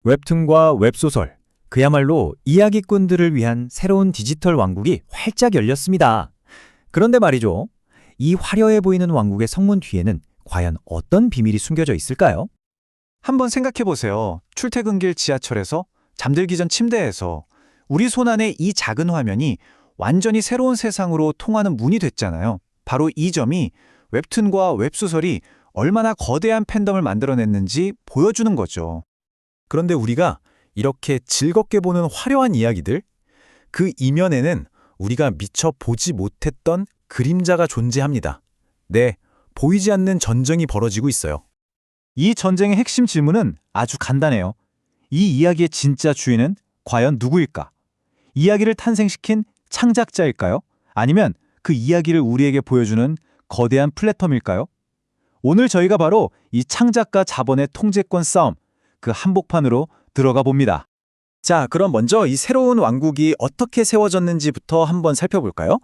웹툰과 웹소설, 그야말로 이야기꾼들을 위한 새로운 디지털 왕국이 활짝 열렸습니다. 그런데 말이죠. 이 화려해 보이는 왕국의 성문 뒤에는 과연 어떤 비밀이 숨겨져 있을까요? 한번 생각해 보세요. 출퇴근길 지하철에서, 잠들기 전 침대에서 우리 손안의 이 작은 화면이 완전히 새로운 세상으로 통하는 문이 됐잖아요. 바로 이 점이 웹툰과 웹소설이 얼마나 거대한 팬덤을 만들어냈는지 보여주는 거죠. 그런데 우리가 이렇게 즐겁게 보는 화려한 이야기들, 그 이면에는 우리가 미처 보지 못했던 그림자가 존재합니다. 네, 보이지 않는 전쟁이 벌어지고 있어요. 이 전쟁의 핵심 질문은 아주 간단해요. 이 이야기의 진짜 주인은 과연 누구일까? 이야기를 탄생시킨 창작자일까요? 아니면 그 이야기를 우리에게 보여주는 거대한 플랫폼일까요? 오늘 저희가 바로 이 창작과 자본의 통제권 싸움, 그 한복판으로 들어가 봅니다. 자, 그럼 먼저 이 새로운 왕국이 어떻게 세워졌는지부터 한번 살펴볼까요?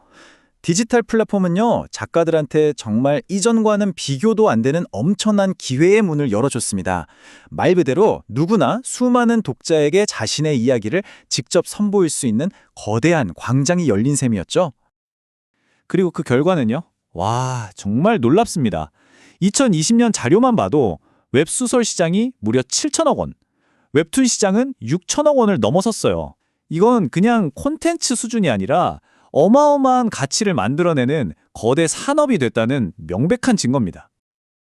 디지털 플랫폼은요, 작가들한테 정말 이전과는 비교도 안 되는 엄청난 기회의 문을 열어줬습니다. 말 그대로 누구나 수많은 독자에게 자신의 이야기를 직접 선보일 수 있는 거대한 광장이 열린 셈이었죠. 그리고 그 결과는요? 와, 정말 놀랍습니다. 2020년 자료만 봐도 웹소설 시장이 무려 7천억 원, 웹툰 시장은 6천억 원을 넘어섰어요. 이건 그냥 콘텐츠 수준이 아니라 어마어마한 가치를 만들어내는 거대 산업이 됐다는 명백한 증거입니다.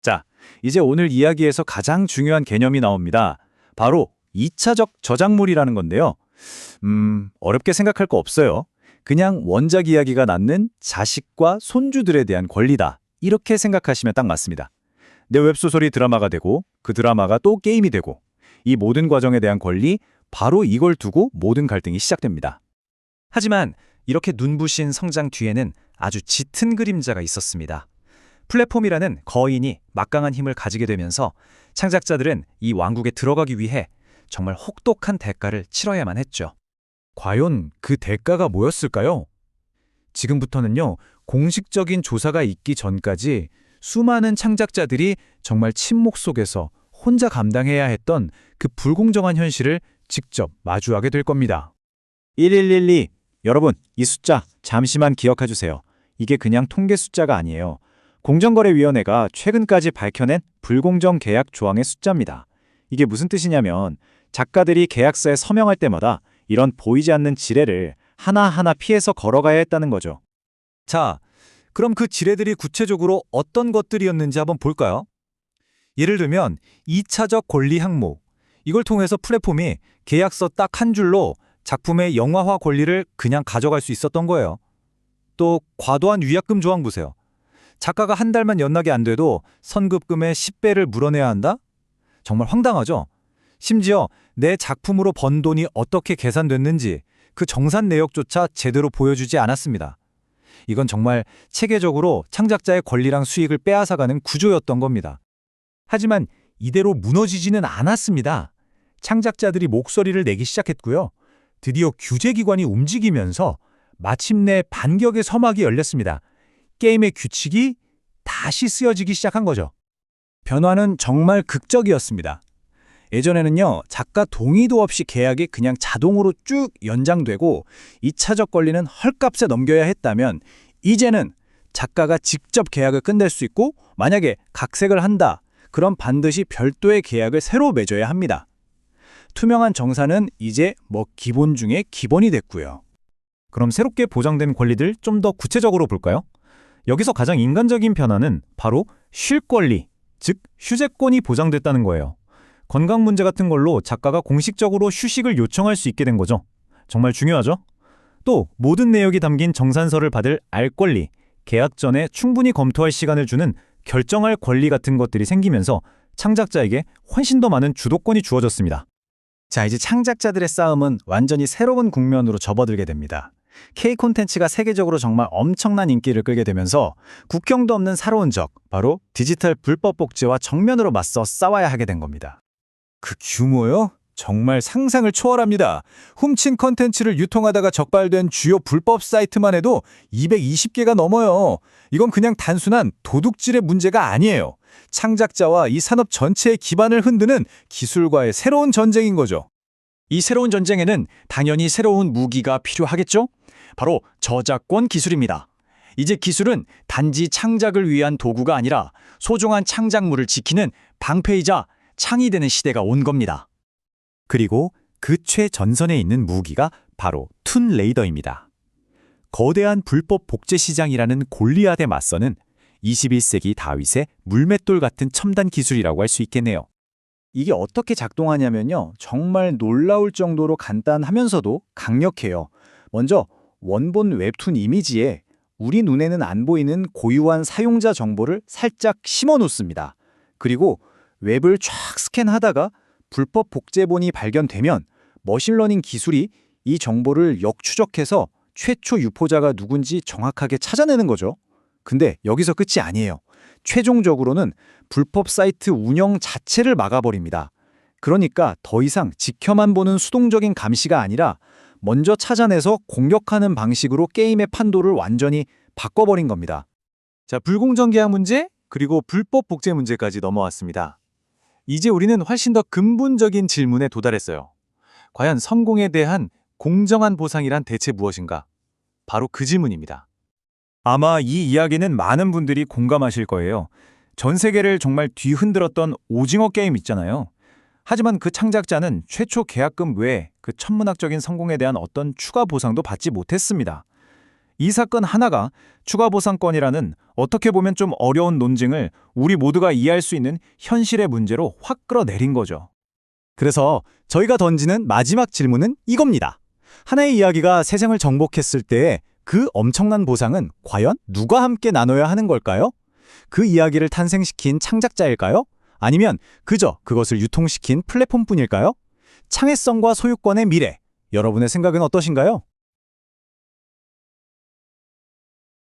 자, 이제 오늘 이야기에서 가장 중요한 개념이 나옵니다. 바로 2차적 저작물이라는 건데요. 어렵게 생각할 거 없어요. 그냥 원작 이야기가 낳는 자식과 손주들에 대한 권리다. 이렇게 생각하시면 딱 맞습니다. 내 웹소설이 드라마가 되고 그 드라마가 또 게임이 되고 이 모든 과정에 대한 권리, 바로 이걸 두고 모든 갈등이 시작됩니다. 하지만 이렇게 눈부신 성장 뒤에는 아주 짙은 그림자가 있었습니다. 플랫폼이라는 거인이 막강한 힘을 가지게 되면서 창작자들은 이 왕국에 들어가기 위해 정말 혹독한 대가를 치러야만 했죠. 과연 그 대가가 뭐였을까요? 지금부터는요, 공식적인 조사가 있기 전까지 수많은 창작자들이 정말 침묵 속에서 혼자 감당해야 했던 그 불공정한 현실을 직접 마주하게 될 겁니다. 1112. 여러분, 이 숫자 잠시만 기억해 주세요. 이게 그냥 통계 숫자가 아니에요. 공정거래위원회가 최근까지 밝혀낸 불공정 계약 조항의 숫자입니다. 이게 무슨 뜻이냐면 작가들이 계약서에 서명할 때마다 이런 보이지 않는 지뢰를 하나하나 피해서 걸어가야 했다는 거죠. 자, 그럼 그 지뢰들이 구체적으로 어떤 것들이었는지 한번 볼까요? 예를 들면 2차적 권리 항목. 이걸 통해서 플랫폼이 계약서 딱 한 줄로 작품의 영화화 권리를 그냥 가져갈 수 있었던 거예요. 또 과도한 위약금 조항 보세요. 작가가 한 달만 연락이 안 돼도 선급금의 10배를 물어내야 한다? 정말 황당하죠? 심지어 내 작품으로 번 돈이 어떻게 계산됐는지 그 정산 내역조차 제대로 보여주지 않았습니다. 이건 정말 체계적으로 창작자의 권리랑 수익을 빼앗아가는 구조였던 겁니다. 하지만 이대로 무너지지는 않았습니다. 창작자들이 목소리를 내기 시작했고요. 드디어 규제기관이 움직이면서 마침내 반격의 서막이 열렸습니다. 게임의 규칙이 다시 쓰여지기 시작한 거죠. 변화는 정말 극적이었습니다. 예전에는요, 작가 동의도 없이 계약이 그냥 자동으로 쭉 연장되고 2차적 권리는 헐값에 넘겨야 했다면 이제는 작가가 직접 계약을 끝낼 수 있고 만약에 각색을 한다, 그럼 반드시 별도의 계약을 새로 맺어야 합니다. 투명한 정산은 이제 기본 중에 기본이 됐고요. 그럼 새롭게 보장된 권리들 좀 더 구체적으로 볼까요? 여기서 가장 인간적인 변화는 바로 쉴 권리, 즉 휴재권이 보장됐다는 거예요. 건강 문제 같은 걸로 작가가 공식적으로 휴식을 요청할 수 있게 된 거죠. 정말 중요하죠? 또 모든 내역이 담긴 정산서를 받을 알 권리, 계약 전에 충분히 검토할 시간을 주는 결정할 권리 같은 것들이 생기면서 창작자에게 훨씬 더 많은 주도권이 주어졌습니다. 자, 이제 창작자들의 싸움은 완전히 새로운 국면으로 접어들게 됩니다. K 콘텐츠가 세계적으로 정말 엄청난 인기를 끌게 되면서 국경도 없는 새로운 적, 바로 디지털 불법 복제와 정면으로 맞서 싸워야 하게 된 겁니다. 그 규모요? 정말 상상을 초월합니다. 훔친 컨텐츠를 유통하다가 적발된 주요 불법 사이트만 해도 220개가 넘어요. 이건 그냥 단순한 도둑질의 문제가 아니에요. 창작자와 이 산업 전체의 기반을 흔드는 기술과의 새로운 전쟁인 거죠. 이 새로운 전쟁에는 당연히 새로운 무기가 필요하겠죠? 바로 저작권 기술입니다. 이제 기술은 단지 창작을 위한 도구가 아니라 소중한 창작물을 지키는 방패이자 창이 되는 시대가 온 겁니다. 그리고 그 최전선에 있는 무기가 바로 툰 레이더입니다. 거대한 불법 복제 시장이라는 골리앗에 맞서는 21세기 다윗의 물맷돌 같은 첨단 기술이라고 할 수 있겠네요. 이게 어떻게 작동하냐면요. 정말 놀라울 정도로 간단하면서도 강력해요. 먼저 원본 웹툰 이미지에 우리 눈에는 안 보이는 고유한 사용자 정보를 살짝 심어 놓습니다. 그리고 웹을 쫙 스캔하다가 불법 복제본이 발견되면 머신러닝 기술이 이 정보를 역추적해서 최초 유포자가 누군지 정확하게 찾아내는 거죠. 근데 여기서 끝이 아니에요. 최종적으로는 불법 사이트 운영 자체를 막아버립니다. 그러니까 더 이상 지켜만 보는 수동적인 감시가 아니라 먼저 찾아내서 공격하는 방식으로 게임의 판도를 완전히 바꿔버린 겁니다. 자, 불공정 계약 문제, 그리고 불법 복제 문제까지 넘어왔습니다. 이제 우리는 훨씬 더 근본적인 질문에 도달했어요. 과연 성공에 대한 공정한 보상이란 대체 무엇인가? 바로 그 질문입니다. 아마 이 이야기는 많은 분들이 공감하실 거예요. 전 세계를 정말 뒤흔들었던 오징어 게임 있잖아요. 하지만 그 창작자는 최초 계약금 외에 그 천문학적인 성공에 대한 어떤 추가 보상도 받지 못했습니다. 이 사건 하나가 추가 보상권이라는 어떻게 보면 좀 어려운 논증을 우리 모두가 이해할 수 있는 현실의 문제로 확 끌어내린 거죠. 그래서 저희가 던지는 마지막 질문은 이겁니다. 하나의 이야기가 세상을 정복했을 때 그 엄청난 보상은 과연 누가 함께 나눠야 하는 걸까요? 그 이야기를 탄생시킨 창작자일까요? 아니면 그저 그것을 유통시킨 플랫폼뿐일까요? 창의성과 소유권의 미래, 여러분의 생각은 어떠신가요?